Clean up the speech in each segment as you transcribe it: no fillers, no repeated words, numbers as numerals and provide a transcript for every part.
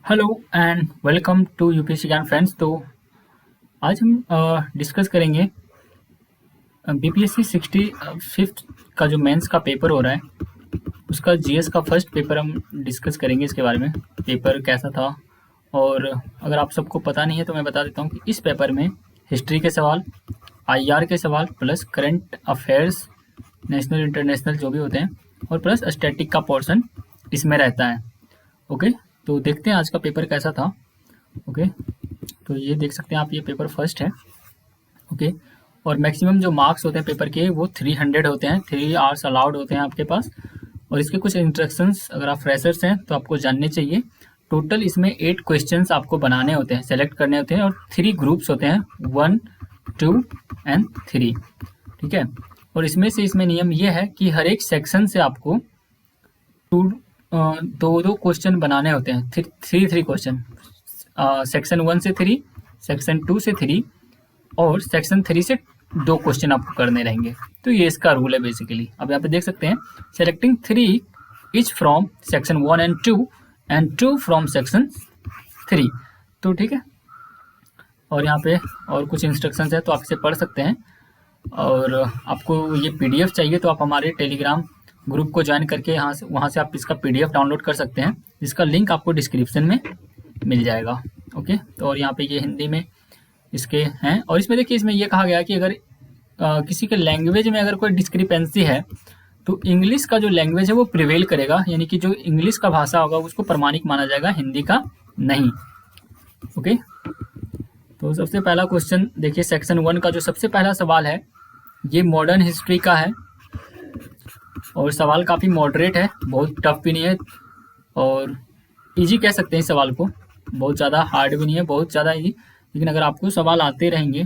Hello and welcome to UPSC Gyan friends. तो आज हम डिस्कस करेंगे बीपीएससी 65th का जो मेंस का पेपर हो रहा है उसका जीएस का फर्स्ट पेपर हम डिस्कस करेंगे। इसके बारे में पेपर कैसा था, और अगर आप सबको पता नहीं है तो मैं बता देता हूँ कि इस पेपर में हिस्ट्री के सवाल, आईआर के सवाल plus current affairs, national international जो भी होते हैं, और प्लस स्टैटिक का पोर्शन इसमें रहता है। ओके, तो देखते हैं आज का पेपर कैसा था। ओके, तो ये देख सकते हैं आप, ये पेपर फर्स्ट है। ओके, और मैक्सिमम जो मार्क्स होते हैं पेपर के वो 300 होते हैं, 3 आवर्स अलाउड होते हैं आपके पास। और इसके कुछ इंस्ट्रक्शंस अगर आप फ्रेशर्स हैं तो आपको जानने चाहिए। टोटल इसमें 8 क्वेश्चंस आपको बनाने होते हैं, सेलेक्ट करने होते हैं, और 3 ग्रुप्स होते हैं, 1, 2 एंड 3। ठीक है, और इसमें नियम ये है कि हर एक सेक्शन से आपको दो क्वेश्चन बनाने होते हैं, थ्री क्वेश्चन, सेक्शन 1 से 3, सेक्शन 2 से 3 और सेक्शन 3 से 2 क्वेश्चन आपको करने रहेंगे। तो ये इसका रूल है बेसिकली। अब यहाँ पे देख सकते हैं, selecting 3 etch from section 1 and 2 from section 3। तो ठीक है, और यहाँ पे और कुछ इंस्ट्रक्शंस है तो आप इसे पढ़ सकते हैं। और आपको ये पीडीएफ चाहिए तो आप हमारे टेलीग्राम ग्रुप को ज्वाइन करके वहाँ से आप इसका पीडीएफ डाउनलोड कर सकते हैं, जिसका लिंक आपको डिस्क्रिप्शन में मिल जाएगा। ओके, तो और यहाँ पे ये हिंदी में इसके हैं। और इसमें देखिए, इसमें ये कहा गया कि अगर किसी के लैंग्वेज में अगर कोई डिस्क्रिपेंसी है तो इंग्लिश का जो लैंग्वेज है वो प्रिवेल करेगा, यानी कि जो इंग्लिश का भाषा होगा उसको प्रमाणिक माना जाएगा, हिंदी का नहीं। ओके, तो सबसे पहला क्वेश्चन देखिए, सेक्शन 1 का जो सबसे पहला सवाल है ये मॉडर्न हिस्ट्री का है। और सवाल काफ़ी मॉडरेट है, बहुत टफ भी नहीं है, और इजी कह सकते हैं इस सवाल को, बहुत ज़्यादा हार्ड भी नहीं है, बहुत ज़्यादा इजी। लेकिन अगर आपको सवाल आते रहेंगे,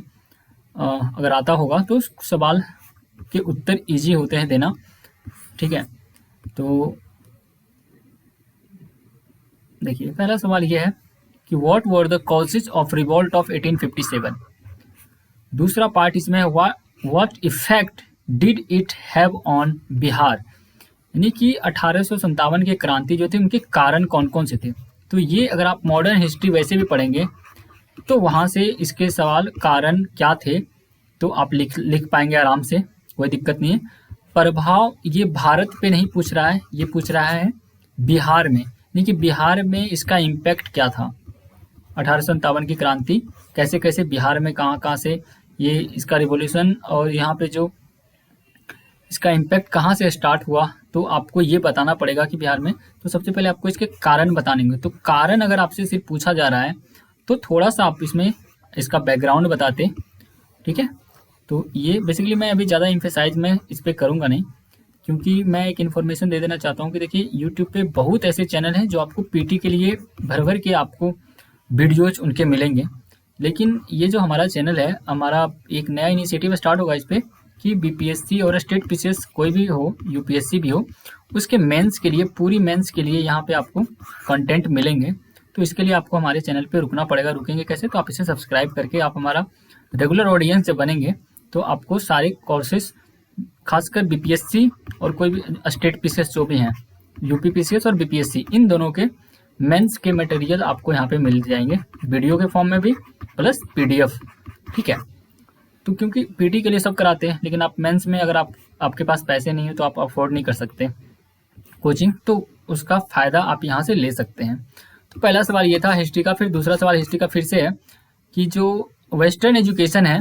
अगर आता होगा तो उस सवाल के उत्तर इजी होते हैं देना। ठीक है, तो देखिए पहला सवाल ये है कि what were the causes of revolt of 1857। दूसरा पार्ट इसमें है what effect did it have on Bihar, यानी कि 1857 के क्रांति जो थे उनके कारण कौन कौन से थे। तो ये अगर आप मॉडर्न हिस्ट्री वैसे भी पढ़ेंगे तो वहाँ से इसके सवाल कारण क्या थे तो आप लिख पाएंगे आराम से, कोई दिक्कत नहीं है। प्रभाव ये भारत पे नहीं पूछ रहा है, ये पूछ रहा है बिहार में, यानी कि बिहार में इसका इम्पैक्ट क्या था। 1857 की क्रांति कैसे कैसे बिहार में कहाँ से ये इसका रिवॉल्यूशन, और यहाँ पे जो इसका इम्पैक्ट कहाँ से स्टार्ट हुआ, तो आपको ये बताना पड़ेगा कि बिहार में। तो सबसे पहले आपको इसके कारण बताने होंगे। तो कारण अगर आपसे सिर्फ पूछा जा रहा है तो थोड़ा सा आप इसमें इसका बैकग्राउंड बताते। ठीक है, तो ये बेसिकली मैं अभी ज़्यादा इम्फेसाइज में इस पर करूँगा नहीं, क्योंकि मैं एक इन्फॉर्मेशन दे देना चाहता हूँ कि देखिए यूट्यूब पे बहुत ऐसे चैनल हैं जो आपको पीटी के लिए भर के आपको वीडियोज उनके मिलेंगे। लेकिन ये जो हमारा चैनल है, हमारा एक नया इनिशिएटिव स्टार्ट होगा इस पर कि बीपीएससी और स्टेट पीसीएस कोई भी हो, यूपीएससी भी हो, उसके मेंस के लिए, पूरी मेंस के लिए यहाँ पे आपको कंटेंट मिलेंगे। तो इसके लिए आपको हमारे चैनल पे रुकना पड़ेगा। रुकेंगे कैसे, तो आप इसे सब्सक्राइब करके आप हमारा रेगुलर ऑडियंस जब बनेंगे तो आपको सारे कोर्सेज, खासकर बीपीएससी और कोई भी स्टेट पीसीएस जो भी हैं, यूपी पीसीएस और बीपीएससी, इन दोनों के मेंस के मटेरियल आपको यहाँ पे मिल जाएंगे, वीडियो के फॉर्म में भी प्लस पीडीएफ। ठीक है, तो क्योंकि पीटी के लिए सब कराते हैं, लेकिन आप मेंस में अगर आपके पास पैसे नहीं है तो आप अफोर्ड नहीं कर सकते कोचिंग, तो उसका फ़ायदा आप यहाँ से ले सकते हैं। तो पहला सवाल ये था हिस्ट्री का। फिर दूसरा सवाल हिस्ट्री का फिर से है कि जो वेस्टर्न एजुकेशन है,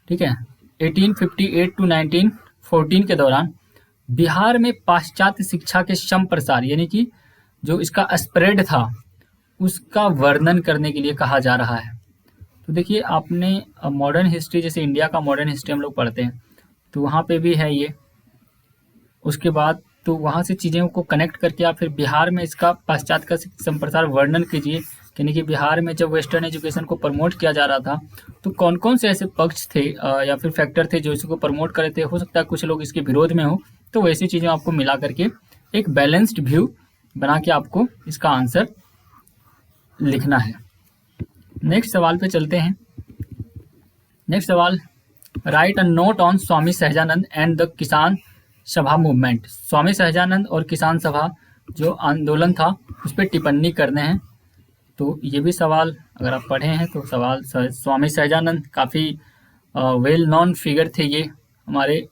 ठीक है, 1858 टू 1914 के दौरान बिहार में पाश्चात्य शिक्षा के संप्रसार, यानी कि जो इसका स्प्रेड था उसका वर्णन करने के लिए कहा जा रहा है। तो देखिए, आपने मॉडर्न हिस्ट्री, जैसे इंडिया का मॉडर्न हिस्ट्री हम लोग पढ़ते हैं तो वहाँ पे भी है ये। उसके बाद तो वहाँ से चीज़ों को कनेक्ट करके आप फिर बिहार में इसका पाश्चात्य का संप्रसार वर्णन कीजिए, यानी कि बिहार में जब वेस्टर्न एजुकेशन को प्रमोट किया जा रहा था तो कौन कौन से ऐसे पक्ष थे या फिर फैक्टर थे जो इसको प्रमोट करे थे। हो सकता है कुछ लोग इसके विरोध में हो, तो वैसी चीज़ें आपको मिला करके एक बैलेंस्ड व्यू बना के आपको इसका आंसर लिखना है। नेक्स्ट सवाल पे चलते हैं। नेक्स्ट सवाल, right a note on Swami Sahajanand and the किसान सभा मूवमेंट। स्वामी सहजानंद और किसान सभा जो आंदोलन था उस पर टिप्पणी करने हैं। तो ये भी सवाल अगर आप पढ़े हैं तो सवाल स्वामी सहजानंद काफ़ी वेल नॉन फिगर थे ये हमारे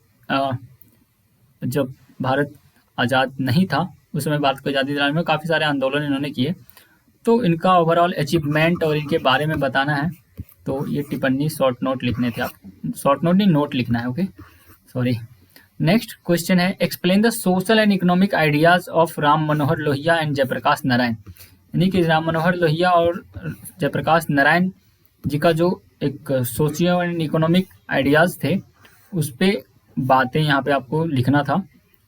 जब भारत आज़ाद नहीं था उस समय भारत को आज़ादी दिलाने में काफ़ी सारे आंदोलन इन्होंने किए। तो इनका ओवरऑल अचीवमेंट और इनके बारे में बताना है तो ये टिप्पणी शॉर्ट नोट लिखने थे आपको, शॉर्ट नोट नहीं नोट लिखना है। Okay sorry. नेक्स्ट क्वेश्चन है explain the social and economic ideas of Ram Manohar Lohia and Jayaprakash Narayan. यानी कि राम मनोहर लोहिया और जयप्रकाश नारायण जी का जो एक सोशियो एंड इकोनॉमिक आइडियाज थे उस पर बातें यहाँ पे आपको लिखना था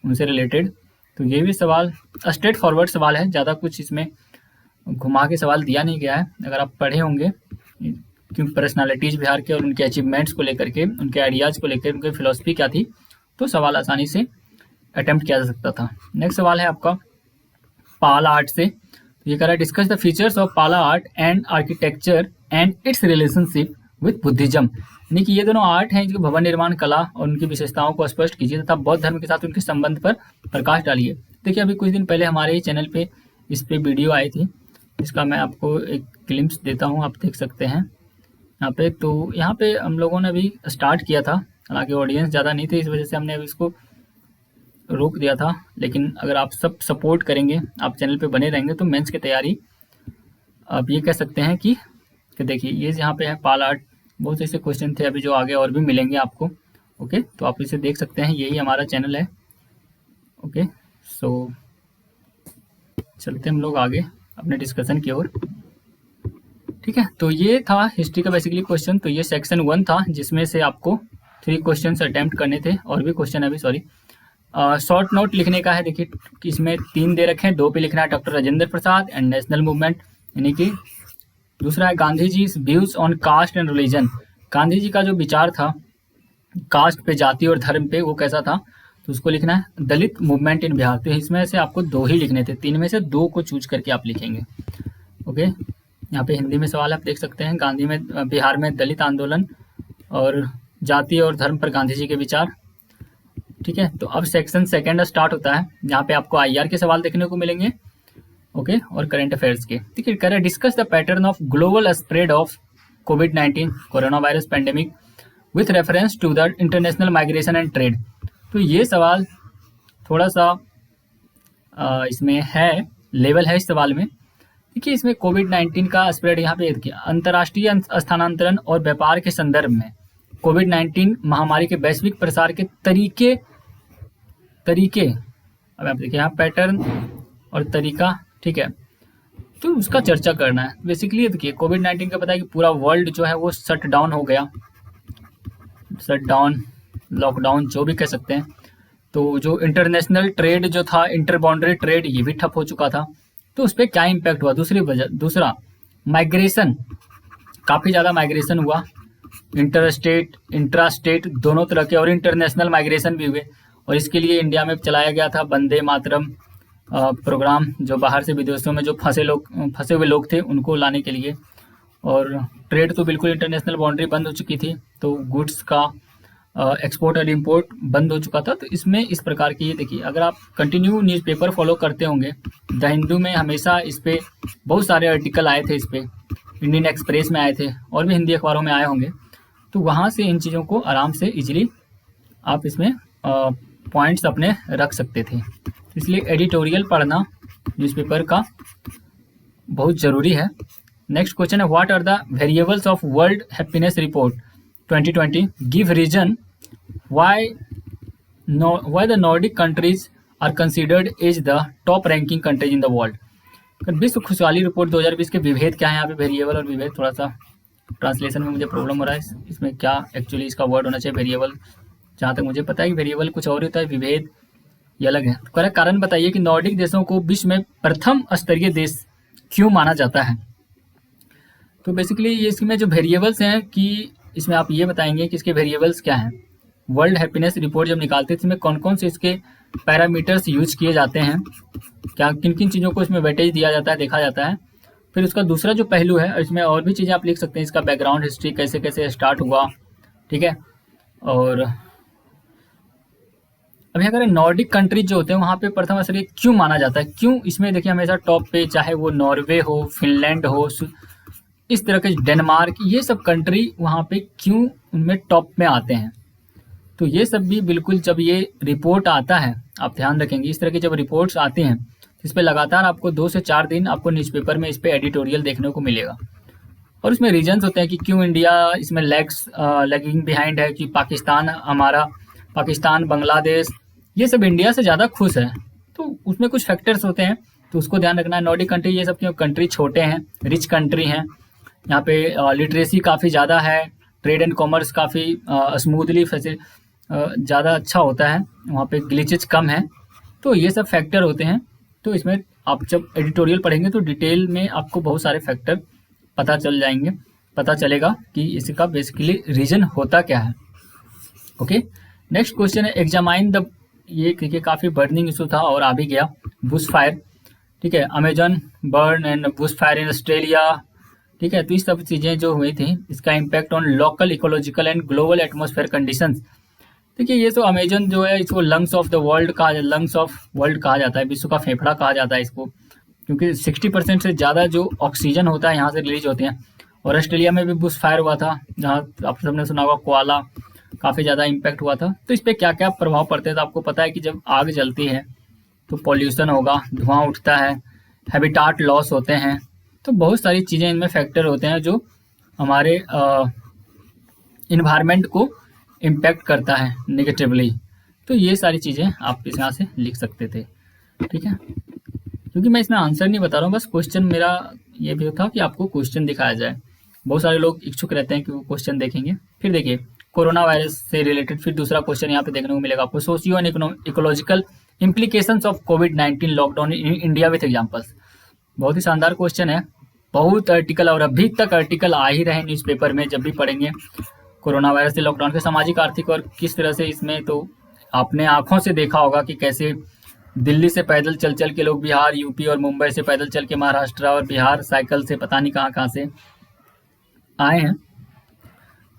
उनसे रिलेटेड। तो ये भी सवाल स्ट्रेट फॉरवर्ड सवाल है, ज़्यादा कुछ इसमें घुमा के सवाल दिया नहीं गया है। अगर आप पढ़े होंगे क्योंकि पर्सनालिटीज बिहार के और उनके अचीवमेंट्स को लेकर के, उनके आइडियाज़ को लेकर, उनकी फिलोसफी क्या थी, तो सवाल आसानी से अटेम्प्ट किया जा सकता था। नेक्स्ट सवाल है आपका पाला आर्ट से। तो ये कह रहा है डिस्कस द फीचर्स ऑफ पाला art and architecture and it's relationship with Buddhism. यानी कि ये दोनों आर्ट हैं जो भवन निर्माण कला और उनकी विशेषताओं को स्पष्ट कीजिए तथा बौद्ध धर्म के साथ उनके संबंध पर प्रकाश डालिए। देखिए अभी कुछ दिन पहले हमारे ही चैनल पे इस पे वीडियो आई थी, इसका मैं आपको एक क्लिप्स देता हूँ, आप देख सकते हैं यहाँ पे। तो यहाँ पे हम लोगों ने अभी स्टार्ट किया था, हालांकि ऑडियंस ज़्यादा नहीं थी, इस वजह से हमने अभी इसको रोक दिया था। लेकिन अगर आप सब सपोर्ट करेंगे, आप चैनल पे बने रहेंगे तो मेंस की तैयारी आप ये कह सकते हैं कि देखिए ये यहाँ पे है पाल आर्ट। बहुत ऐसे क्वेश्चन थे अभी जो आगे और भी मिलेंगे आपको। ओके तो आप इसे देख सकते हैं, यही हमारा चैनल है। ओके सो चलते हम लोग आगे अपने डिस्कशन की ओर। ठीक है, तो ये था हिस्ट्री का बेसिकली क्वेश्चन। तो ये सेक्शन 1 था जिसमें से आपको 3 क्वेश्चन अटेम्प्ट करने थे, और भी क्वेश्चन अभी सॉरी शॉर्ट नोट लिखने का है। देखिए कि इसमें 3 दे रखे हैं, 2 पे लिखना है doctor Rajendra Prasad and national movement, यानी कि दूसरा है Gandhi ji views on caste and religion. Gandhi ji का जो विचार था कास्ट पे, जाति और धर्म पे, वो कैसा था, तो उसको लिखना है। दलित मूवमेंट इन बिहार, तो इसमें से आपको 2 ही लिखने थे, 3 में से 2 को चूज करके आप लिखेंगे। ओके यहाँ पे हिंदी में सवाल आप देख सकते हैं, गांधी में बिहार में दलित आंदोलन और जाति और धर्म पर गांधी जी के विचार। ठीक है, तो अब सेक्शन 2 स्टार्ट होता है, जहाँ पे आपको IR के सवाल देखने को मिलेंगे। ओके और करंट अफेयर्स के। ठीक है, कह रहा है discuss the pattern of global spread of कोविड-19 corona virus pandemic with reference to the international migration and trade. तो ये सवाल थोड़ा सा इसमें है, लेवल है इस सवाल में। देखिए इसमें कोविड-19 का स्प्रेड यहाँ पे देखिए, अंतर्राष्ट्रीय स्थानांतरण और व्यापार के संदर्भ में कोविड-19 महामारी के वैश्विक प्रसार के तरीके अब आप देखिए यहाँ पैटर्न और तरीका। ठीक है, तो उसका चर्चा करना है बेसिकली। देखिए कोविड-19 का पता है कि पूरा वर्ल्ड जो है वो शट डाउन हो गया, शट डाउन, लॉकडाउन जो भी कह सकते हैं। तो जो इंटरनेशनल ट्रेड जो था, इंटर बाउंड्री ट्रेड, ये भी ठप हो चुका था। तो उस पर क्या इम्पैक्ट हुआ, दूसरा माइग्रेशन, काफ़ी ज़्यादा माइग्रेशन हुआ, इंटर स्टेट, इंट्रा स्टेट दोनों तरह के, और इंटरनेशनल माइग्रेशन भी हुए। और इसके लिए इंडिया में चलाया गया था वंदे मातरम प्रोग्राम, जो बाहर से विदेशों में जो फंसे हुए लोग थे उनको लाने के लिए। और ट्रेड तो बिल्कुल इंटरनेशनल बाउंड्री बंद हो चुकी थी, तो गुड्स का एक्सपोर्ट और इम्पोर्ट बंद हो चुका था। तो इसमें इस प्रकार की, देखिए अगर आप कंटिन्यू न्यूज़पेपर फॉलो करते होंगे, द हिंदू में हमेशा इस पर बहुत सारे आर्टिकल आए थे, इस पर इंडियन एक्सप्रेस में आए थे, और भी हिंदी अखबारों में आए होंगे। तो वहाँ से इन चीज़ों को आराम से इजीली आप इसमें पॉइंट्स अपने रख सकते थे। इसलिए एडिटोरियल पढ़ना न्यूज़पेपर का बहुत ज़रूरी है। नेक्स्ट क्वेश्चन है what are the variables of world happiness report 2020, give reason why the Nordic countries are considered as the top ranking countries in the world. विश्व खुशहाली रिपोर्ट 2020 के विभेद क्या है, यहाँ पे वेरिएबल और विभेद, थोड़ा सा ट्रांसलेशन में मुझे प्रॉब्लम हो रहा है, इसमें क्या एक्चुअली इसका वर्ड होना चाहिए। वेरिएबल, जहाँ तक मुझे पता है कि वेरिएबल कुछ और होता है, विभेद ये अलग है। तो कारण बताइए कि नॉर्डिक देशों को विश्व में प्रथम स्तरीय देश क्यों माना जाता है। तो बेसिकली ये इसमें जो वेरिएबल्स हैं कि इसमें आप ये बताएंगे कि इसके वेरिएबल्स क्या हैं। वर्ल्ड हैप्पीनेस रिपोर्ट जब निकालते थे इसमें कौन कौन से इसके पैरामीटर्स यूज किए जाते हैं, क्या किन किन चीज़ों को इसमें वेटेज दिया जाता है, देखा जाता है। फिर उसका दूसरा जो पहलू है, इसमें और भी चीज़ें आप लिख सकते हैं, इसका बैकग्राउंड हिस्ट्री, कैसे कैसे स्टार्ट हुआ। ठीक है, और अभी अगर नॉर्डिक कंट्रीज जो होते हैं वहाँ पे प्रथम श्रेय क्यों माना जाता है, क्यों इसमें देखिए हमेशा टॉप पे, चाहे वो नॉर्वे हो, फिनलैंड हो, इस तरह के डेनमार्क, ये सब कंट्री वहाँ पे क्यों उनमें टॉप में आते हैं। तो ये सब भी बिल्कुल जब ये रिपोर्ट आता है, आप ध्यान रखेंगे इस तरह की जब रिपोर्ट्स आती हैं तो इस पर लगातार आपको 2 से 4 दिन आपको न्यूज़पेपर में इस पर एडिटोरियल देखने को मिलेगा। और उसमें रीजंस होते हैं कि क्यों इंडिया इसमें लैगिंग बिहाइंड है, कि पाकिस्तान, बांग्लादेश, ये सब इंडिया से ज़्यादा खुश है। तो उसमें कुछ फैक्टर्स होते हैं, तो उसको ध्यान रखना है। नॉर्डिक कंट्री, ये सब क्यों कंट्री छोटे हैं, रिच कंट्री हैं, यहाँ पे लिटरेसी काफ़ी ज़्यादा है, ट्रेड एंड कॉमर्स काफ़ी स्मूथली ज़्यादा अच्छा होता है, वहाँ पे ग्लिचेज कम है। तो ये सब फैक्टर होते हैं। तो इसमें आप जब एडिटोरियल पढ़ेंगे तो डिटेल में आपको बहुत सारे फैक्टर पता चलेगा कि इसका बेसिकली रीजन होता क्या है। ओके, नेक्स्ट क्वेश्चन है एग्जामाइन द, ये क्योंकि काफ़ी बर्निंग इशू था और आ भी गया, बुश फायर। ठीक है, Amazon burn and Bush fire in Australia. ठीक है, तो इस सब चीज़ें जो हुई थी, इसका impact on local ecological and global atmosphere conditions. देखिए ये तो अमेजन जो है इसको लंग्स ऑफ वर्ल्ड कहा जाता है, विश्व का फेफड़ा कहा जाता है इसको, क्योंकि 60% से ज़्यादा जो ऑक्सीजन होता है यहाँ से रिलीज होते हैं। और ऑस्ट्रेलिया में भी बुश फायर हुआ था, जहाँ आप सबने सुना होगा कोआला, काफ़ी ज़्यादा इम्पैक्ट हुआ था। तो इस पर क्या क्या प्रभाव पड़ते हैं, तो आपको पता है कि जब आग जलती है तो पॉल्यूशन होगा, धुआं उठता है, हैबिटाट लॉस होते हैं। तो बहुत सारी चीज़ें इनमें फैक्टर होते हैं जो हमारे इन्वायरमेंट को इम्पैक्ट करता है नेगेटिवली। तो ये सारी चीज़ें आप इस यहाँ से लिख सकते थे। ठीक है, क्योंकि मैं इसमें आंसर नहीं बता रहा हूँ, बस क्वेश्चन मेरा ये भी था कि आपको क्वेश्चन दिखाया जाए। बहुत सारे लोग इच्छुक रहते हैं कि वो क्वेश्चन देखेंगे। फिर देखिए कोरोना वायरस से रिलेटेड फिर दूसरा क्वेश्चन यहाँ पे देखने को मिलेगा आपको, socio and ecological implications of covid lockdown in India with examples. बहुत ही शानदार क्वेश्चन है, बहुत आर्टिकल और अभी तक आर्टिकल आ ही रहे न्यूज़पेपर में, जब भी पढ़ेंगे कोरोना वायरस से लॉकडाउन के सामाजिक आर्थिक और किस तरह से इसमें, तो आपने आंखों से देखा होगा कि कैसे दिल्ली से पैदल चल के लोग बिहार, यूपी और मुंबई से पैदल चल के महाराष्ट्र और बिहार साइकिल से पता नहीं कहाँ से आए हैं।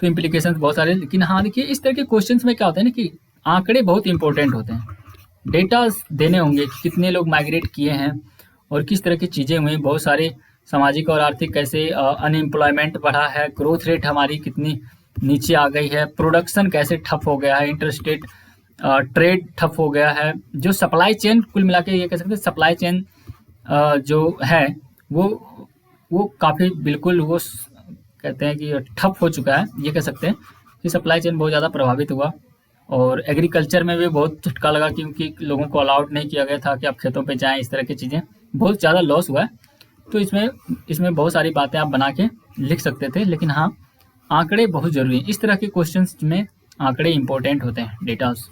तो इम्प्लीकेशंस बहुत सारे, लेकिन हाँ देखिए इस तरह के क्वेश्चंस में क्या होता है ना कि आंकड़े बहुत इंपॉर्टेंट होते हैं। डेटा देने होंगे कि कितने लोग माइग्रेट किए हैं और किस तरह की चीज़ें हुई, बहुत सारे सामाजिक और आर्थिक कैसे अनएम्प्लॉयमेंट बढ़ा है, ग्रोथ रेट हमारी कितनी नीचे आ गई है, प्रोडक्शन कैसे ठप हो गया है, इंटरस्टेट ट्रेड ठप हो गया है, जो सप्लाई चेन, कुल मिला के ये कह सकते हैं सप्लाई चेन जो है वो काफ़ी बिल्कुल वो कहते हैं कि ठप हो चुका है। ये कह सकते हैं कि सप्लाई चेन बहुत ज़्यादा प्रभावित हुआ। और एग्रीकल्चर में भी बहुत झटका लगा, क्योंकि लोगों को अलाउड नहीं किया गया था कि आप खेतों पे जाएं, इस तरह की चीज़ें, बहुत ज़्यादा लॉस हुआ है। तो इसमें बहुत सारी बातें आप बना के लिख सकते थे, लेकिन हाँ आंकड़े बहुत ज़रूरी हैं। इस तरह के क्वेश्चंस में आंकड़े इंपॉर्टेंट होते हैं, डेटास।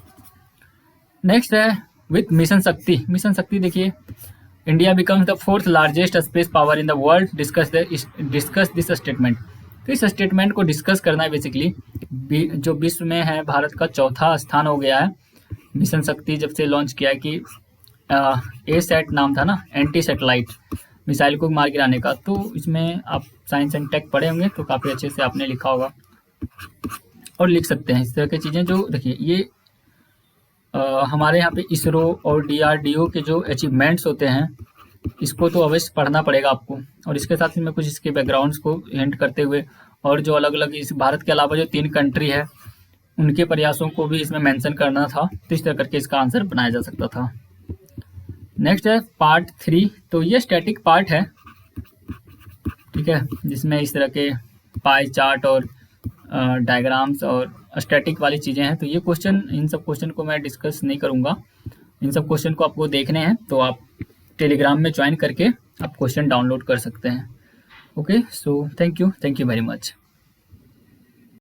नेक्स्ट है विथ मिशन शक्ति। मिशन शक्ति देखिए, India becomes the 4th largest space power in the world, discuss this statement. तो इस स्टेटमेंट को डिस्कस करना है बेसिकली, जो विश्व में है भारत का 4था स्थान हो गया है मिशन शक्ति जब से लॉन्च किया है, कि ए-सैट नाम था ना, एंटी सैटेलाइट मिसाइल को मार गिराने का। तो इसमें आप साइंस एंड टेक पढ़े होंगे तो काफ़ी अच्छे से आपने लिखा होगा और लिख सकते हैं इस तरह की चीज़ें। जो देखिए ये हमारे यहाँ पे इसरो और DRDO के जो अचीवमेंट्स होते हैं, इसको तो अवश्य पढ़ना पड़ेगा आपको। और इसके साथ ही मैं कुछ इसके बैकग्राउंड्स को हिंट करते हुए, और जो अलग अलग इस भारत के अलावा जो 3 कंट्री है उनके प्रयासों को भी इसमें मेंशन करना था। तो इस तरह करके इसका आंसर बनाया जा सकता था। नेक्स्ट है पार्ट 3। तो ये स्टैटिक पार्ट है, ठीक है, जिसमें इस तरह के पाई चार्ट और डायग्राम्स और स्टैटिक वाली चीज़ें हैं। तो ये क्वेश्चन, इन सब क्वेश्चन को मैं डिस्कस नहीं करूँगा, इन सब क्वेश्चन को आपको देखने हैं तो आप टेलीग्राम में ज्वाइन करके आप क्वेश्चन डाउनलोड कर सकते हैं। Okay, so thank you very much.